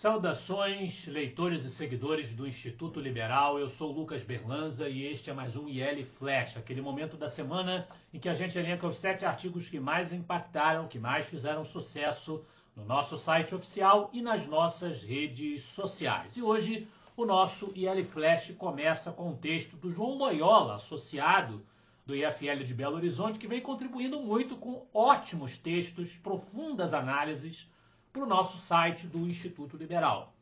Saudações, leitores e seguidores do Instituto Liberal. Eu sou Lucas Berlanza e este é mais um IL Flash, aquele momento da semana em que a gente elenca os 7 artigos que mais impactaram, que mais fizeram sucesso no nosso site oficial e nas nossas redes sociais. E hoje o nosso IL Flash começa com um texto do João Loyola, associado do IFL de Belo Horizonte, que vem contribuindo muito com ótimos textos, profundas análises para o nosso site do Instituto Liberal.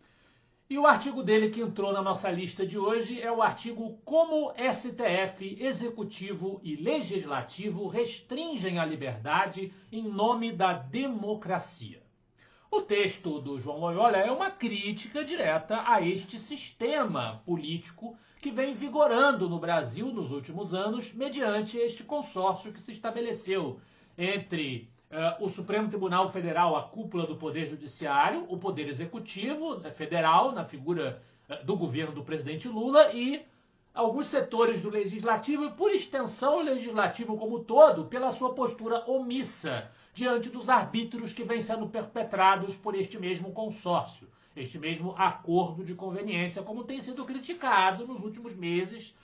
E o artigo dele que entrou na nossa lista de hoje é o artigo Como STF, Executivo e Legislativo restringem a liberdade em nome da democracia. O texto do João Loyola é uma crítica direta a este sistema político que vem vigorando no Brasil nos últimos anos mediante este consórcio que se estabeleceu entre o Supremo Tribunal Federal, a cúpula do Poder Judiciário, o Poder Executivo federal, na figura do governo do presidente Lula, e alguns setores do Legislativo, e por extensão o Legislativo como todo, pela sua postura omissa diante dos arbítrios que vêm sendo perpetrados por este mesmo consórcio, este mesmo acordo de conveniência, como tem sido criticado nos últimos meses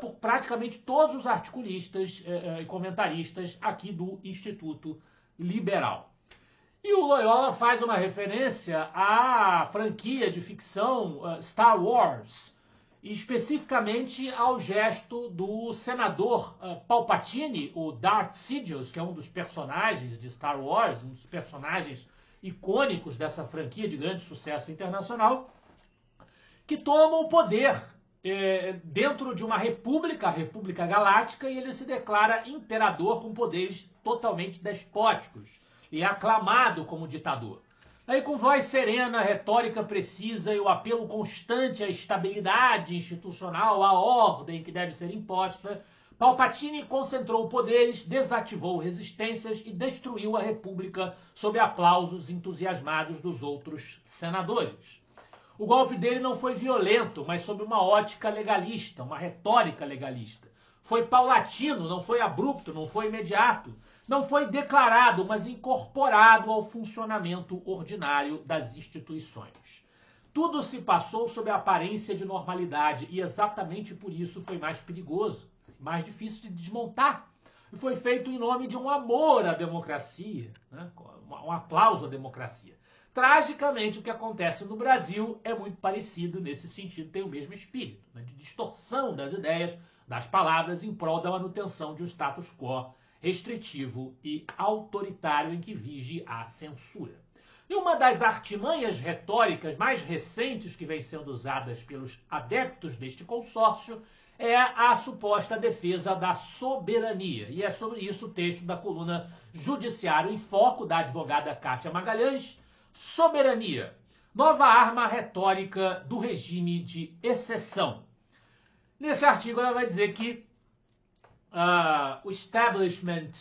por praticamente todos os articulistas e comentaristas aqui do Instituto Liberal. E o Loyola faz uma referência à franquia de ficção Star Wars, e especificamente ao gesto do senador Palpatine, o Darth Sidious, que é um dos personagens de Star Wars, um dos personagens icônicos dessa franquia de grande sucesso internacional, que toma o poder dentro de uma república, a República Galáctica, e ele se declara imperador com poderes totalmente despóticos e é aclamado como ditador. Aí, com voz serena, retórica precisa e o apelo constante à estabilidade institucional, à ordem que deve ser imposta, Palpatine concentrou poderes, desativou resistências e destruiu a República sob aplausos entusiasmados dos outros senadores. O golpe dele não foi violento, mas sob uma ótica legalista, uma retórica legalista. Foi paulatino, não foi abrupto, não foi imediato. Não foi declarado, mas incorporado ao funcionamento ordinário das instituições. Tudo se passou sob a aparência de normalidade e exatamente por isso foi mais perigoso, mais difícil de desmontar. E foi feito em nome de um amor à democracia, né? Um aplauso à democracia. Tragicamente, o que acontece no Brasil é muito parecido nesse sentido, tem o mesmo espírito, né, de distorção das ideias, das palavras, em prol da manutenção de um status quo restritivo e autoritário em que vige a censura. E uma das artimanhas retóricas mais recentes que vem sendo usadas pelos adeptos deste consórcio é a suposta defesa da soberania. E é sobre isso o texto da coluna Judiciário em Foco, da advogada Kátia Magalhães. Soberania, nova arma retórica do regime de exceção. Nesse artigo ela vai dizer que o establishment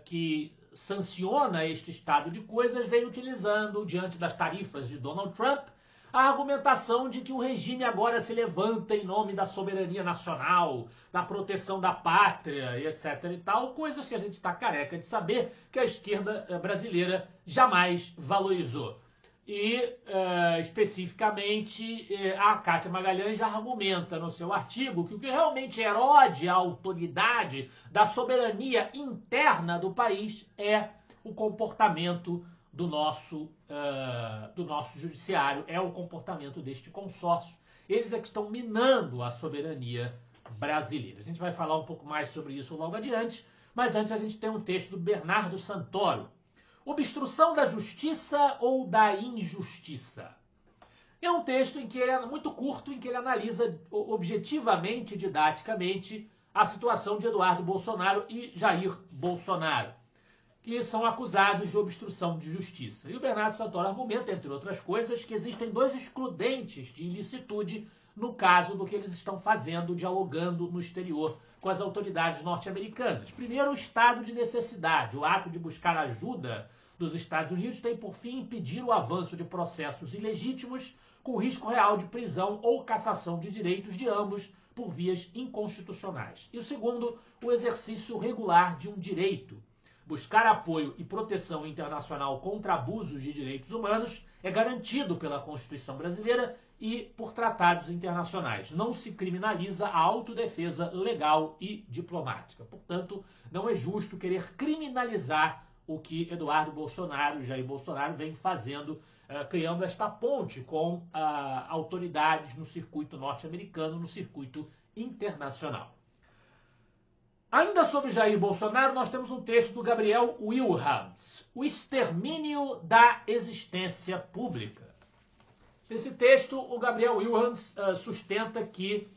que sanciona este estado de coisas vem utilizando, diante das tarifas de Donald Trump, a argumentação de que o regime agora se levanta em nome da soberania nacional, da proteção da pátria e etc. e tal, coisas que a gente está careca de saber que a esquerda brasileira jamais valorizou. E, especificamente, a Kátia Magalhães já argumenta no seu artigo que o que realmente erode a autoridade da soberania interna do país é o comportamento do nosso judiciário, é o comportamento deste consórcio. Eles é que estão minando a soberania brasileira. A gente vai falar um pouco mais sobre isso logo adiante, mas antes a gente tem um texto do Bernardo Santoro. Obstrução da justiça ou da injustiça? É um texto em que ele é muito curto, em que ele analisa objetivamente, didaticamente, a situação de Eduardo Bolsonaro e Jair Bolsonaro, que são acusados de obstrução de justiça. E o Bernardo Santoro argumenta, entre outras coisas, que existem 2 excludentes de ilicitude no caso do que eles estão fazendo, dialogando no exterior com as autoridades norte-americanas. Primeiro, o estado de necessidade. O ato de buscar ajuda dos Estados Unidos tem por fim impedir o avanço de processos ilegítimos com risco real de prisão ou cassação de direitos de ambos por vias inconstitucionais. E o segundo, o exercício regular de um direito. buscar apoio e proteção internacional contra abusos de direitos humanos é garantido pela Constituição brasileira e por tratados internacionais. Não se criminaliza a autodefesa legal e diplomática. Portanto, não é justo querer criminalizar o que Eduardo Bolsonaro, Jair Bolsonaro, vem fazendo, criando esta ponte com autoridades no circuito norte-americano, no circuito internacional. Ainda sobre Jair Bolsonaro, nós temos um texto do Gabriel Wilhans, O Extermínio da Existência Pública. Nesse texto, o Gabriel Wilhans sustenta que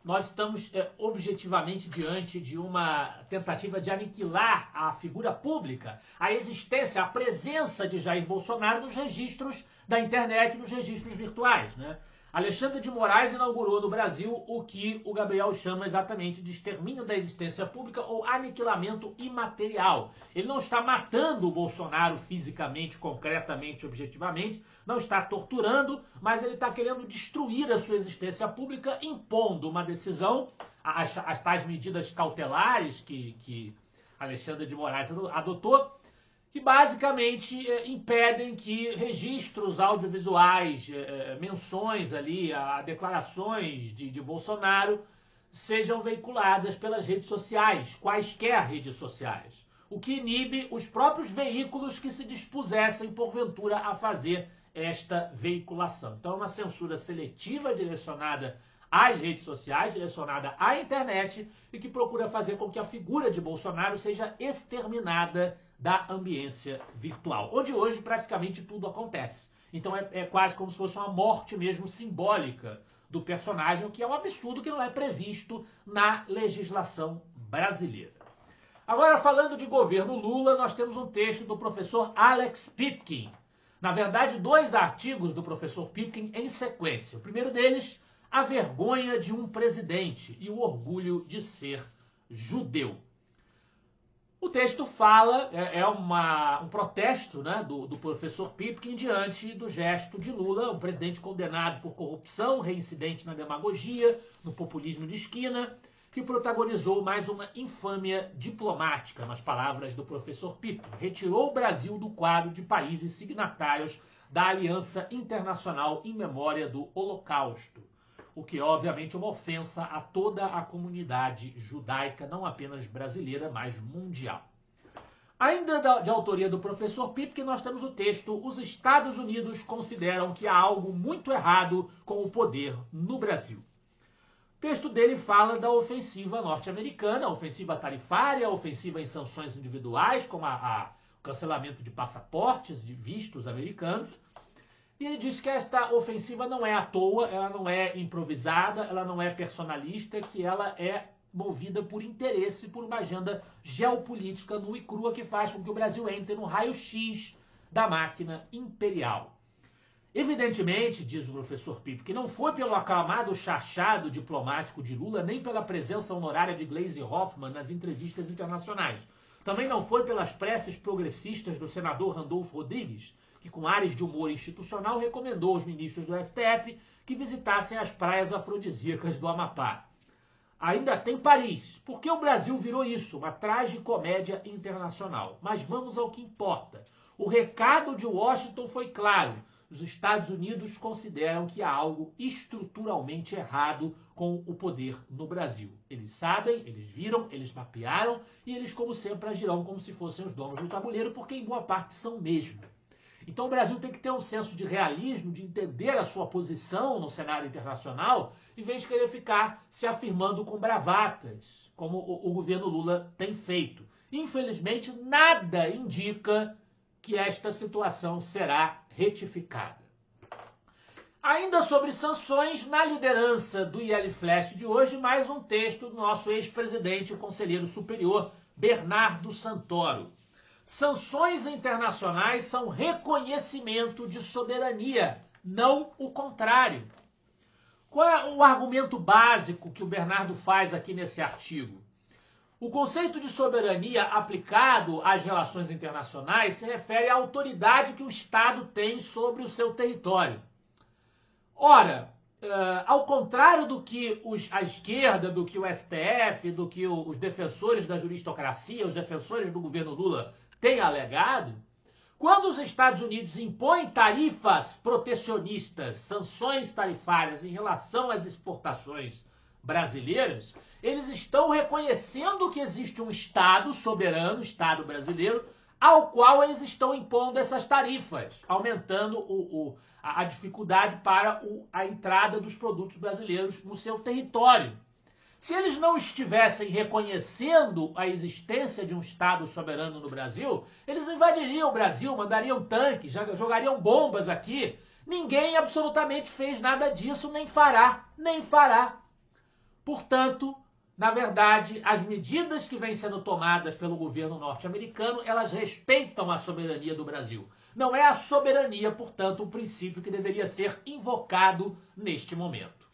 nós estamos objetivamente diante de uma tentativa de aniquilar a figura pública, a existência, a presença de Jair Bolsonaro nos registros da internet, nos registros virtuais, né? Alexandre de Moraes inaugurou no Brasil o que o Gabriel chama exatamente de extermínio da existência pública ou aniquilamento imaterial. Ele não está matando o Bolsonaro fisicamente, concretamente, objetivamente, não está torturando, mas ele está querendo destruir a sua existência pública, impondo uma decisão, as tais medidas cautelares que Alexandre de Moraes adotou, que basicamente impedem que registros audiovisuais, menções ali, declarações de Bolsonaro sejam veiculadas pelas redes sociais, quaisquer redes sociais, o que inibe os próprios veículos que se dispusessem, porventura, a fazer esta veiculação. Então, é uma censura seletiva direcionada às redes sociais, direcionada à internet e que procura fazer com que a figura de Bolsonaro seja exterminada da ambiência virtual, onde hoje praticamente tudo acontece. Então é quase como se fosse uma morte mesmo simbólica do personagem, o que é um absurdo que não é previsto na legislação brasileira. Agora, falando de governo Lula, nós temos um texto do professor Alex Pipkin. Na verdade, 2 artigos do professor Pipkin em sequência. O primeiro deles, A Vergonha de um Presidente e o Orgulho de Ser Judeu. O texto fala, um protesto, né, do professor Pipkin diante do gesto de Lula, um presidente condenado por corrupção, reincidente na demagogia, no populismo de esquina, que protagonizou mais uma infâmia diplomática, nas palavras do professor Pipkin. Retirou o Brasil do quadro de países signatários da Aliança Internacional em Memória do Holocausto, o que é obviamente uma ofensa a toda a comunidade judaica, não apenas brasileira, mas mundial. Ainda de autoria do professor Pipkin, nós temos o texto Os Estados Unidos consideram que há algo muito errado com o poder no Brasil. O texto dele fala da ofensiva norte-americana, a ofensiva tarifária, a ofensiva em sanções individuais, como o cancelamento de passaportes, de vistos americanos. E ele diz que esta ofensiva não é à toa, ela não é improvisada, ela não é personalista, que ela é movida por interesse, por uma agenda geopolítica nua e crua que faz com que o Brasil entre no raio-x da máquina imperial. Evidentemente, diz o professor Pipo, que não foi pelo aclamado chachado diplomático de Lula, nem pela presença honorária de Gleisi Hoffmann nas entrevistas internacionais. Também não foi pelas preces progressistas do senador Randolfo Rodrigues, que com ares de humor institucional recomendou aos ministros do STF que visitassem as praias afrodisíacas do Amapá. Ainda tem Paris, porque o Brasil virou isso, uma tragicomédia internacional. Mas vamos ao que importa. O recado de Washington foi claro. Os Estados Unidos consideram que há algo estruturalmente errado com o poder no Brasil. Eles sabem, eles viram, eles mapearam e eles, como sempre, agirão como se fossem os donos do tabuleiro, porque em boa parte são mesmo. Então o Brasil tem que ter um senso de realismo, de entender a sua posição no cenário internacional, em vez de querer ficar se afirmando com bravatas, como o governo Lula tem feito. Infelizmente, nada indica que esta situação será retificada. Ainda sobre sanções, na liderança do IL Flash de hoje, mais um texto do nosso ex-presidente e conselheiro superior, Bernardo Santoro. Sanções internacionais são reconhecimento de soberania, não o contrário. Qual é o argumento básico que o Bernardo faz aqui nesse artigo? O conceito de soberania aplicado às relações internacionais se refere à autoridade que o Estado tem sobre o seu território. Ora, ao contrário do que a esquerda, do que o STF, do que os defensores da juristocracia, os defensores do governo Lula têm alegado, quando os Estados Unidos impõem tarifas protecionistas, sanções tarifárias em relação às exportações brasileiras, eles estão reconhecendo que existe um Estado soberano, Estado brasileiro, ao qual eles estão impondo essas tarifas, aumentando a dificuldade para a entrada dos produtos brasileiros no seu território. Se eles não estivessem reconhecendo a existência de um Estado soberano no Brasil, eles invadiriam o Brasil, mandariam tanques, jogariam bombas aqui. Ninguém absolutamente fez nada disso, nem fará, nem fará. Portanto, na verdade, as medidas que vêm sendo tomadas pelo governo norte-americano, elas respeitam a soberania do Brasil. Não é a soberania, portanto, o princípio que deveria ser invocado neste momento.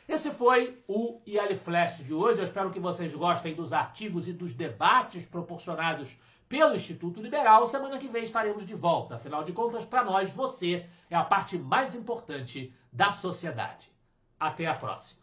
Esse foi o IL Flash de hoje. Eu espero que vocês gostem dos artigos e dos debates proporcionados pelo Instituto Liberal. Semana que vem estaremos de volta. Afinal de contas, para nós, você é a parte mais importante da sociedade. Até a próxima.